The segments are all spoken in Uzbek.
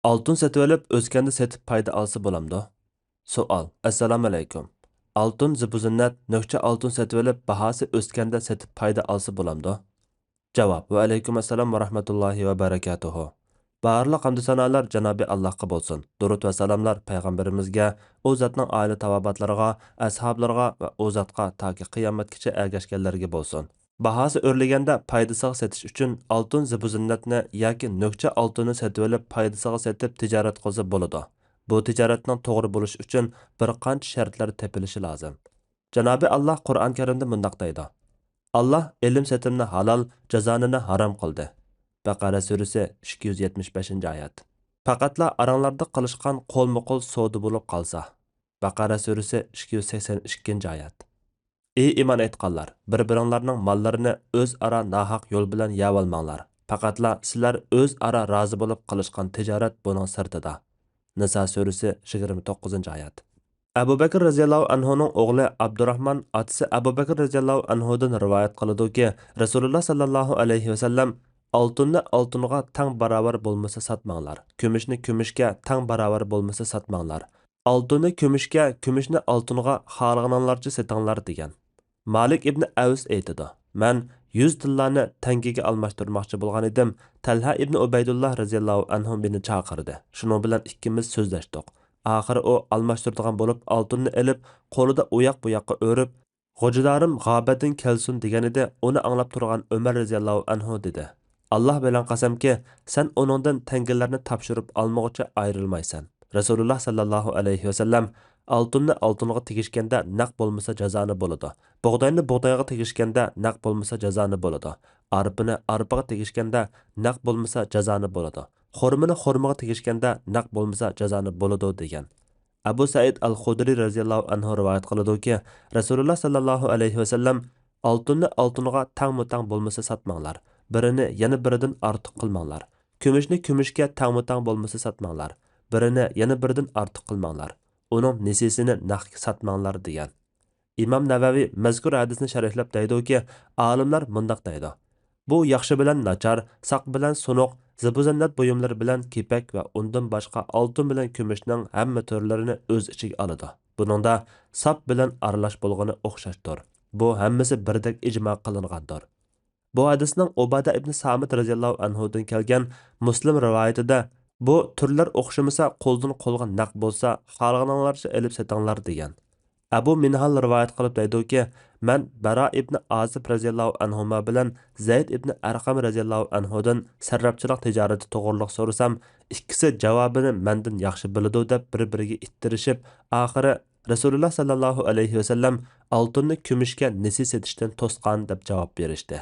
Altın setip alıp o'skanda setip payda alsa bo'lamdi? Savol. Assalomu alaykum. Altın zibuzinnat nökçe altın setip alıp bahası o'skanda setip payda alsa bo'lamdi? Javob. Va alaykum assalom va rahmatullohi va barakatuhu. Barliq hamd sanolar Janobi Allohga bo'lsin. Durud va salomlar payg'ambarimizga, u zotning oila tavobatlariga, ashablariga va u zotga toki qiyomatgacha ergashganlarga bo'lsin. Bahası o'rlaganda paydasiga setish uchun oltin zibuzinnatni yoki nökçe oltinni setib olib paydasiga setib tijorat qilsa bo'ladi. Bu tijoratning to'g'ri bo'lishi uchun bir qancha shartlar tepilishi lozim. Janobi Alloh Qur'on Karimda mundaq deydi: Allah ilm setimni halal, jazonini harom qildi. Baqara surasi 275-oyat. Faqatla aranglarda qilishgan qo'lma-qo'l savdo bo'lib qolsa. Baqara surasi 282-oyat. Ey iman etqanlar, bir-biringlarning mollarini o'zaro nahaq yo'l bilan yevolmanglar. Faqatla sizlar o'zaro rozi bo'lib qilishgan tijorat buning sirtida. Nisa surasi 29-oyat. Abu Bakr radhiyallohu anhuning o'g'li Abdurrahman otasi Abu Bakr radhiyallohu anhudan rivoyat qiladi-ki, Rasululloh sallallohu alayhi vasallam oltinni oltinga tang barobar bo'lmasa sotmanglar. Kumushni kumushga tang barobar bo'lmasa sotmanglar. Oltinni kumushga, kumushni oltinga xohlaganlarcha sotinglar degan. Malik ibn Avs aytadi: "Men 100 tillarni tangiga almashtirmoqchi bo'lgan edim. Talha ibn Ubaydullah radhiyallohu anhu meni chaqirdi. Shuning bilan ikkimiz so'zlashdik. Oxiri u almashtiradigan bo'lib oltinni olib, qo'lida uyoq bu yoqqa o'rib, "Xo'jalarim g'obatin kelsin" degan edi. Uni anglab turgan Umar radhiyallohu anhu dedi: "Alloh bilan qasamki, sen uningdan tangilarni topshirib olmoqcha ayrilmaysan." Rasululloh sallallohu alayhi vasallam oltinni oltinga tegishganda naq bo'lmasa jazoni bo'ladi. Bug'doyni bug'doyga tegishganda naq bo'lmasa jazoni bo'ladi. Arpini arpaga tegishganda naq bo'lmasa jazoni bo'ladi. Xurmini xurmaga tegishganda naq bo'lmasa jazoni bo'ladi degan. Abu Said al-Khudri radhiyallohu anhu rivoyat qiladi-ki, Rasululloh sallallohu alayhi vasallam oltinni oltinga tang-mutang bo'lmasa sotmanglar. Birini yana biridan ortiq qilmanglar. Kumushni kumushga tang-mutang bo'lmasa sotmanglar. Birini yana biridan ortiq qilmanglar. Uning nisisini naqdga sotmanglar degan. Imom Navaviy mazkur hadisni sharhlab deydi-ki, olimlar mundaq deydi: Bu yaxshi bilan nachar, saq bilan sunuq, zibuzinnat buyumlari bilan kepak va undan boshqa oltin bilan kumushning hamma turlarini o'z ichiga oladi. Buningda sap bilan aralash bo'lgani o'xshashdir. Bu hammasi birdek ijmo qilingandir. Bu hadisning Ubada ibn Samit radhiyallohu anhu dan kelgan Muslim rivoyatida bu turlar o'xshamasa qo'ldan qo'lga naq bo'lsa, xohlaganlarcha elib sotinglar degan. Abu Minhal rivoyat qilib deydi-ki, men Bara ibn Azib radhiyallohu anhuma bilan Zayd ibn Arqam radhiyallohu anhudan sarrafchilik tijorati to'g'riliq so'rasam, ikkisi javobini mendan yaxshi biladi deb bir-biriga ittirishib, oxiri Rasululloh sallallohu alayhi vasallam oltinni kumushga nisi setishdan to'sqan deb javob berishdi.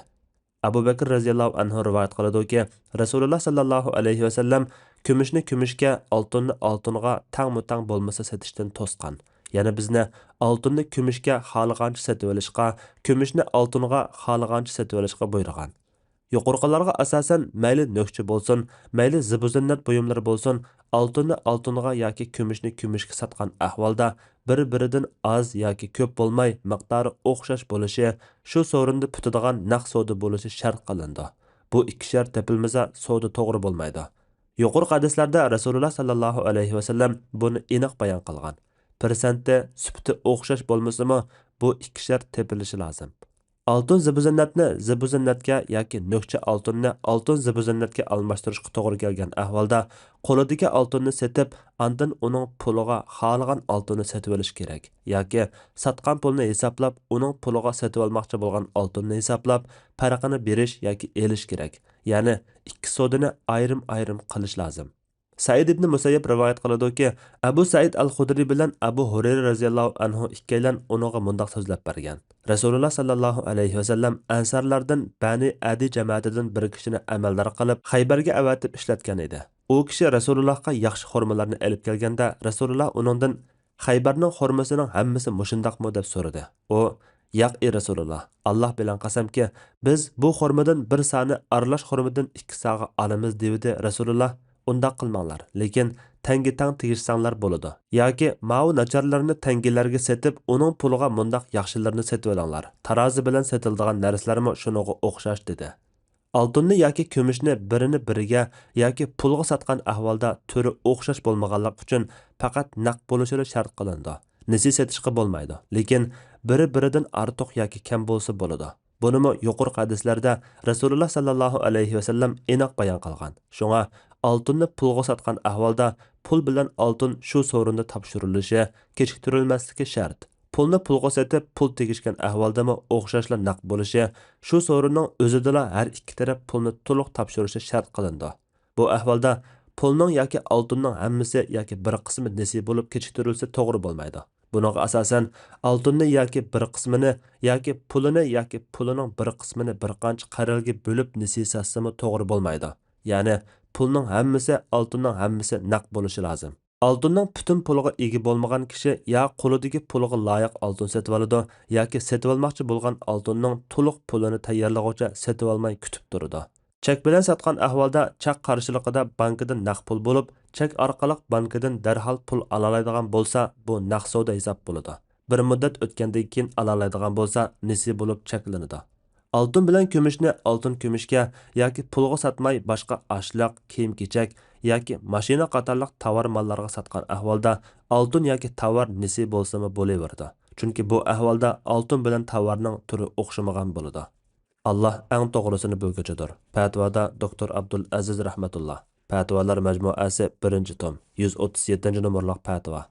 Abu Bakr radhiyallohu anhu rivoyat qiladi-ki, Rasululloh sallallohu alayhi vasallam kumushni kumushga, oltinni oltinga tang-mutang bo'lmasa setishdan to'sqan. Yana bizni oltinni kumushga xohlagancha setib olishga, kumushni oltinga xohlagancha setib olishga buyurgan. Yuqorqilarga asosan mayli nökçe bo'lsin, mayli zibuzinnat buyumlari bo'lsin, oltinni oltinga yoki kumushni kumushga sotgan ahvolda bir-biridan az yoki ko'p bo'lmay, miqdori o'xshash bo'lishi, shu so'rinda putadigan naq savdo bo'lishi shart qilindi. Bu ikki shart topilmasa, savdo to'g'ri bo'lmaydi. Yuqorqi hadislarda Rasululloh sallallohu alayhi vasallam buni aniq bayon qilgan. Persentde süpti o'xshash bo'lmasa-mu, bu ikki shart tepilishi lozim. Oltin zibuzinnatga yoki nökçe oltinni oltin zibuzinnatga almashtirishga to'g'ri kelgan ahvolda qo'lidagi oltinni setib, ondan uning puliga xohlagan oltinni setib olish kerak. Yoki sotgan pulni hisoblab, uning puliga setib olmoqchi bo'lgan oltinni hisoblab, farqini berish yoki elish kerak. Ya'ni ikki sodini ayrim-ayrim qilish lozim. Said ibn Musayyib rivoyat qiladi-ki, Abu Said al-Khudri bilan Abu Hurayra radhiyallohu anhu ikkalan uninga mundaq so'zlab bergan. Rasululloh sallallohu alayhi vasallam ansarlardan Bani Adi jamoatidan bir kishini amaldor qilib, Xaybarga avatib ishlatgan edi. U kishi Rasulullohga yaxshi xurmalarni olib kelganda, Rasululloh uningdan Xaybarning xurmasining hammasi mushundaqmi deb so'radi. U: "Yo'q, ey Rasululloh, Alloh bilan qasamki, biz bu xurmadan bir soni aralash xurmadan 2 sog'i olamiz" dedi Rasululloh. Undaq qilmanglar, lekin tangi-tang tegishsanglar bo'ladi. Yoki ma'u nacharlarni tangilarga setib, uning puliga mundaq yaxshilarni setib olinglar. Tarozi bilan setiladigan narsalarmi shuninga o'xshash dedi. Oltinni yoki kumushni birini biriga yoki pulga sotgan ahvolda turi o'xshash bo'lmaganlik uchun faqat naqd bo'lishi shart qilindi. Nisi setishga bo'lmaydi, lekin biri-biridan ortiq yoki kam bo'lsa bo'ladi. Bunimi yuqorqi hadislarda Rasululloh sallallohu alayhi vasallam aniq bayon qilgan. Shunga oltinni pulga sotgan ahvolda pul bilan oltin shu so'rinda topshirilishi kechiktirilmasligi shart. Pulni pulga sotib pul tegishgan ahvoldami o'xshashla naqd bo'lishi, shu so'rinning o'zidala har ikki taraf pulni to'liq topshirishi shart qilindi. Bu ahvolda pulning yoki oltinning hammasi yoki bir qismi nasi bo'lib kechiktirilsa to'g'ri bo'lmaydi. Buningga asosan oltinni yoki bir qismini yoki pulining bir qismini bir qancha qaralga bo'lib nasi satsimi to'g'ri bo'lmaydi. Ya'ni pulning hammasi, oltinning hammasi naqd bo'lishi lozim. Oltinning butun puliga ega bo'lmagan kishi ya qo'lidagi puliga loyiq oltin sotib oladi yoki sotib olmoqchi bo'lgan oltinning to'liq pulini tayyorlag'ucha sotib olmay kutib turadi. Chek bilan sotgan ahvolda chek qarshiligida bankadan naqd pul bo'lib, chek orqali bankadan darhol pul ola oladigan bo'lsa, bu naqd savdo hisob bo'ladi. Bir muddat o'tgandan keyin ola oladigan bo'lsa, nisi bo'lib cheklanadi. Oltin bilan kumushni oltin kumushga yoki pulga sotmay boshqa ashliq, kiyim-kechak yoki mashina qatorliq tovar mollarga sotgan ahvolda oltin yoki tovar nisi bo'lsa-mi bo'laveradi. Chunki bu ahvolda oltin bilan tovarning turi o'xshamagan bo'ladi. Allah eng to'g'risini bilguchidir. Fatvoda Dr. Abdul Aziz rahmatullah. Fatvolar majmuasi 1-tom, 137-numurliq fatvo.